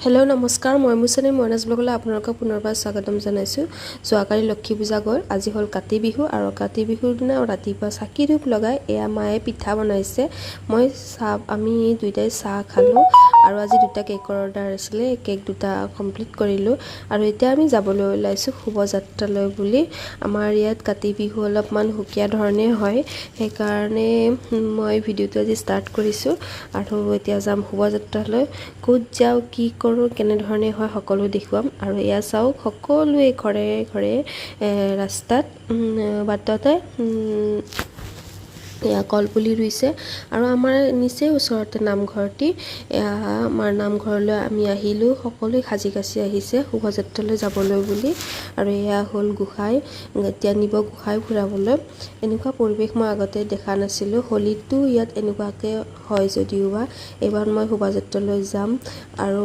Hello' নমস্কাৰ মই মুছানী মইনাছ ব্লগলৈ আপোনালোকক পুনৰবাৰ স্বাগতম জনাইছোঁ। যোৱাকালি লক্ষী পূজা গ'ল, আজি হ'ল কাতি বিহু আৰু কাতি বিহুৰ দিনা ৰাতিপুৱা চাকি ধূপ লগাই এয়া মায়ে পিঠা বনাইছে। আমি দুইটাই চাহ খালোঁ আৰু আজি দুটা কেকৰ অৰ্ডাৰ আছিলে, কেক দুটা কমপ্লিট কৰিলোঁ আৰু এতিয়া আমি যাবলৈ ওলাইছোঁ শোভাযাত্ৰালৈ বুলি। আমাৰ ইয়াত কাতি বিহু অলপমান সুকীয়া ধৰণে হয়, সেইকাৰণে মই ভিডিঅ'টো আজি ষ্টাৰ্ট কৰিছোঁ আৰু এতিয়া যাম শোভাযাত্ৰালৈ। ক'ত যাওঁ, কি কৰোঁ, কেনেধৰণে হয় সকলো দেখুৱাম আৰু এয়া চাওক সকলোৱে ঘৰে ঘৰে ৰাস্তাত বাটতে এয়া কলপুলি ৰুইছে আৰু আমাৰ নিচেই ওচৰতে নামঘৰটি। আমাৰ নামঘৰলৈ আমি আহিলোঁ, সকলোৱে সাজি কাচি আহিছে শোভাযাত্ৰালৈ যাবলৈ বুলি আৰু এয়া হ'ল গোসাঁই, এতিয়া নিব গোসাঁই ফুৰাবলৈ। এনেকুৱা পৰিৱেশ মই আগতে দেখা নাছিলোঁ, হোলীতো ইয়াত এনেকুৱাকৈ হয় যদিওবা এইবাৰ মই শোভাযাত্ৰালৈ যাম আৰু